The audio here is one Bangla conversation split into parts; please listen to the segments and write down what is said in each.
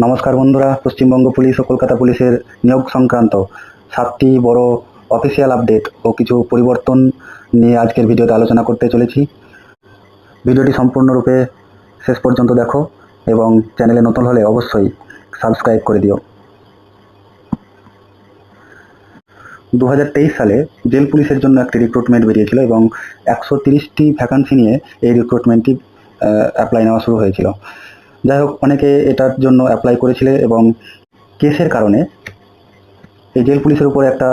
নমস্কার বন্ধুরা, পশ্চিমবঙ্গ পুলিশ ও কলকাতা পুলিশের নিয়োগ সংক্রান্ত 7টি বড় অফিসিয়াল আপডেট ও কিছু পরিবর্তন নিয়ে আজকের ভিডিওতে আলোচনা করতে চলেছি। ভিডিওটি সম্পূর্ণরূপে শেষ পর্যন্ত দেখো এবং চ্যানেলে নতুন হলে অবশ্যই সাবস্ক্রাইব করে দিও। 2023 সালে জেল পুলিশের জন্য একটি রিক্রুটমেন্ট বেরিয়েছিল এবং 130টি ভ্যাকান্সি নিয়ে এই রিক্রুটমেন্টটি অ্যাপ্লাই নেওয়া শুরু হয়েছিল। যাই হোক, অনেকে এটার জন্য অ্যাপ্লাই করেছিল এবং কেসের কারণে এই জেল পুলিশের উপর একটা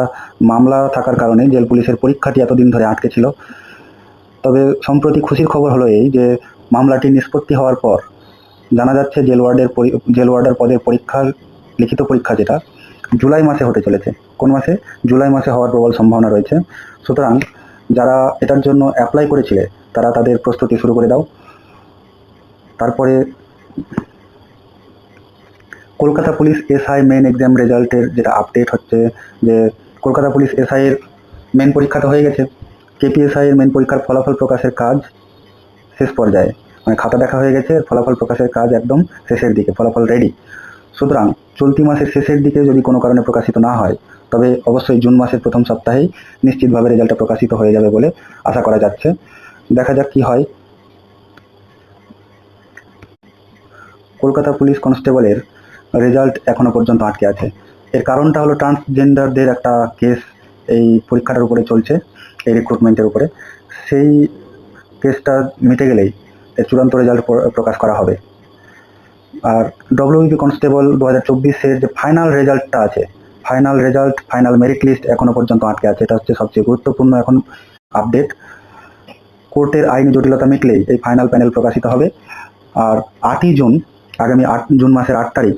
মামলা থাকার কারণে জেল পুলিশের পরীক্ষাটি এতদিন ধরে আটকে ছিল। তবে সম্প্রতি খুশির খবর হলো এই যে মামলাটি নিষ্পত্তি হওয়ার পর জানা যাচ্ছে জেল ওয়ার্ডার পদের পরীক্ষার লিখিত পরীক্ষা যেটা জুলাই মাসে হতে চলেছে। কোন মাসে? জুলাই মাসে হওয়ার প্রবল সম্ভাবনা রয়েছে। সুতরাং যারা এটার জন্য অ্যাপ্লাই করেছিলে তারা তাদের প্রস্তুতি শুরু করে দাও। তারপরে Kolkata police SI main exam রেজাল্টের যেটা আপডেট হচ্ছে যে কলকাতা পুলিশ এসআই এর মেন পরীক্ষা তো হয়ে গেছে। কেপিএসআই এর মেন পরীক্ষার ফলাফল প্রকাশের কাজ শেষ পর্যায়ে, মানে খাতা দেখা হয়ে গেছে, ফলাফল প্রকাশের কাজ একদম শেষের দিকে, ফলাফল রেডি। সুতরাং চলতি মাসের শেষের দিকে যদি কোনো কারণে প্রকাশিত না হয় তবে অবশ্যই জুন মাসের প্রথম সপ্তাহেই নিশ্চিতভাবে রেজাল্টটা প্রকাশিত হয়ে যাবে বলে আশা করা যাচ্ছে। দেখা যাক কি হয়। কলকাতা পুলিশ কনস্টেবলের রেজাল্ট এখনো পর্যন্ত আটকে আছে। এর কারণটা হলো ট্রান্সজেন্ডারদের একটা কেস এই পরীক্ষাটার উপরে চলছে, এই রিক্রুটমেন্টের উপরে। সেই কেসটা মিটে গেলেই এর চূড়ান্ত রেজাল্ট প্রকাশ করা হবে। আর ডব্লিউবিপি কনস্টেবল 2024-এর যে ফাইনাল রেজাল্টটা আছে, ফাইনাল মেরিট লিস্ট এখনো পর্যন্ত আটকে আছে। এটা হচ্ছে সবচেয়ে গুরুত্বপূর্ণ এখন আপডেট। কোর্টের আইনি জটিলতা মিটলেই এই ফাইনাল প্যানেল প্রকাশিত হবে। আর 8ই জুন, আগামী জুন মাসের 8 তারিখ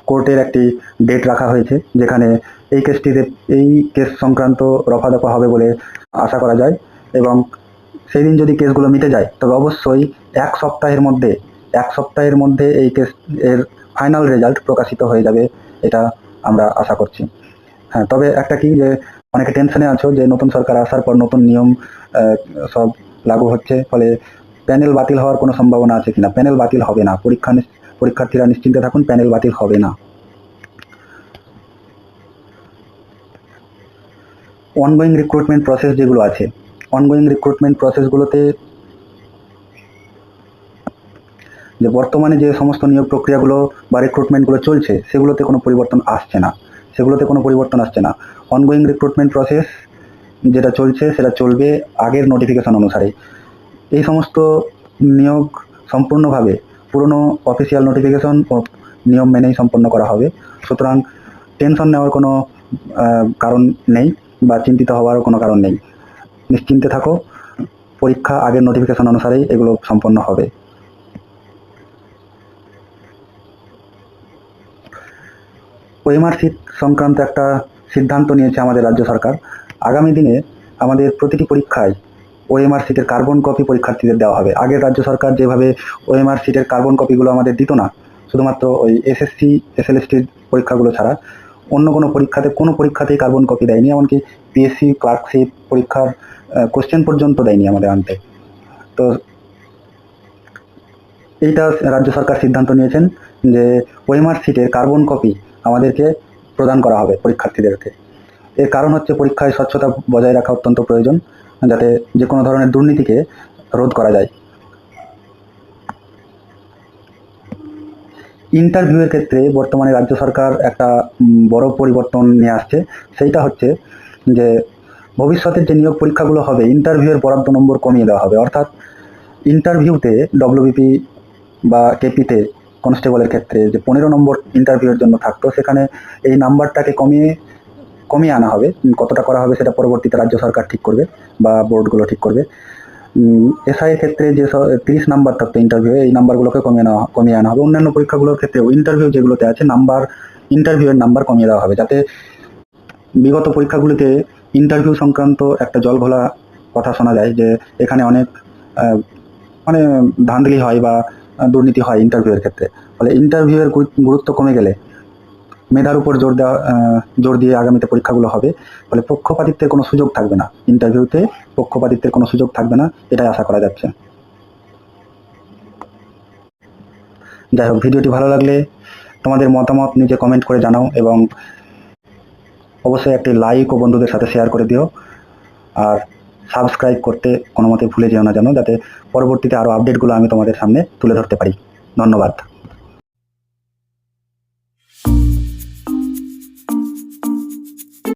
কোর্টের একটি ডেট রাখা হয়েছে যেখানে এই কেস সংক্রান্ত রফাদফা হবে বলে আশা করা যায়। এবং সেই দিন যদি কেসগুলো মিটে যায় তবে অবশ্যই এক সপ্তাহের মধ্যে এই কেস এর ফাইনাল রেজাল্ট প্রকাশিত হয়ে যাবে, এটা আমরা আশা করছি। হ্যাঁ, তবে একটা কি যে অনেকে টেনশনে আছো যে নতুন সরকার আসার পর নতুন নিয়ম সব লাগু হচ্ছে, ফলে প্যানেল বাতিল হওয়ার কোনো সম্ভাবনা আছে কিনা? প্যানেল বাতিল হবে না, পরীক্ষার্থীরা নিশ্চিন্তে থাকুন, প্যানেল বাতিল হবে না। অনগোয়িং রিক্রুটমেন্ট প্রসেস যেগুলো আছে, অনগোয়িং রিক্রুটমেন্ট প্রসেসগুলোতে যে বর্তমানে যে সমস্ত নিয়োগ প্রক্রিয়াগুলো বা রিক্রুটমেন্টগুলো চলছে সেগুলোতে কোনো পরিবর্তন আসছে না। অনগোয়িং রিক্রুটমেন্ট প্রসেস যেটা চলছে সেটা চলবে আগের নোটিফিকেশন অনুসারে। এই সমস্ত নিয়োগ সম্পূর্ণভাবে পুরনো অফিসিয়াল নোটিফিকেশন ও নিয়ম মেনেই সম্পন্ন করা হবে। সুতরাং টেনশন নেওয়ার কোনো কারণ নেই বা চিন্তিত হওয়ার কোনো কারণ নেই। নিশ্চিন্তে থাকো, পরীক্ষা আগের নোটিফিকেশন অনুসারেই এগুলো সম্পন্ন হবে। ওএমআর সিট সংক্রান্ত একটা সিদ্ধান্ত নিয়েছে আমাদের রাজ্য সরকার। আগামী দিনে আমাদের প্রতিটি পরীক্ষায় ওএমআর সিটের কার্বন কপি পরীক্ষার্থীদের দেওয়া হবে। আগের রাজ্য সরকার যেভাবে ওএমআর সিটের কার্বন কপিগুলো আমাদের দিত না, শুধুমাত্র ওই এসএসসি এসএলএসটির পরীক্ষাগুলো ছাড়া অন্য কোনো পরীক্ষাতেই কার্বন কপি দেয়নি, এমনকি পিএসসি ক্লার্কশিপ পরীক্ষার কোশ্চেন পর্যন্ত দেয়নি আমাদের আনতে। তো এইটা রাজ্য সরকার সিদ্ধান্ত নিয়েছেন যে ওএমআর সিটের কার্বন কপি আমাদেরকে প্রদান করা হবে পরীক্ষার্থীদেরকে। এর কারণ হচ্ছে পরীক্ষায় স্বচ্ছতা বজায় রাখা অত্যন্ত প্রয়োজন, যাতে যে কোনো ধরনের দুর্নীতিকে রোধ করা যায়। ইন্টারভিউয়ের ক্ষেত্রে বর্তমানে রাজ্য সরকার একটা বড় পরিবর্তন নিয়ে আসছে। সেইটা হচ্ছে যে ভবিষ্যতের যে নিয়োগ পরীক্ষাগুলো হবে ইন্টারভিউয়ের বরাদ্দ নম্বর কমিয়ে দেওয়া হবে। অর্থাৎ ইন্টারভিউতে ডব্লিউবিপি বা কেপিতে কনস্টেবলের ক্ষেত্রে যে 15 নম্বর ইন্টারভিউয়ের জন্য থাকতো সেখানে এই নাম্বারটাকে কমিয়ে আনা হবে। কতটা করা হবে সেটা পরবর্তীতে রাজ্য সরকার ঠিক করবে বা বোর্ডগুলো ঠিক করবে। এসআই এর ক্ষেত্রে যে 30 নাম্বার থাকতো ইন্টারভিউ, এই নাম্বারগুলোকে কমিয়ে আনা হবে। অন্যান্য পরীক্ষাগুলোর ক্ষেত্রেও ইন্টারভিউ যেগুলোতে আছে ইন্টারভিউয়ের নাম্বার কমিয়ে দেওয়া হবে, যাতে বিগত পরীক্ষাগুলিতে ইন্টারভিউ সংক্রান্ত একটা জলঘোলা কথা শোনা যায় যে এখানে অনেক মানে ধাঁধলি হয় বা দুর্নীতি হয় ইন্টারভিউয়ের ক্ষেত্রে। ফলে ইন্টারভিউয়ের গুরুত্ব কমে গেলে মেধার উপর জোর দিয়ে আগামীতে পরীক্ষাগুলো হবে। ফলে পক্ষপাতিত্বের কোনো সুযোগ থাকবে না, ইন্টারভিউতে পক্ষপাতিত্বের কোনো সুযোগ থাকবে না, এটাই আশা করা যাচ্ছে। যাই হোক, ভিডিওটি ভালো লাগলে তোমাদের মতামত নিজে কমেন্ট করে জানাও এবং অবশ্যই একটি লাইক ও বন্ধুদের সাথে শেয়ার করে দিও। আর সাবস্ক্রাইব করতে কোনো মতে ভুলে যেও না যেন, যাতে পরবর্তীতে আরও আপডেটগুলো আমি তোমাদের সামনে তুলে ধরতে পারি। ধন্যবাদ।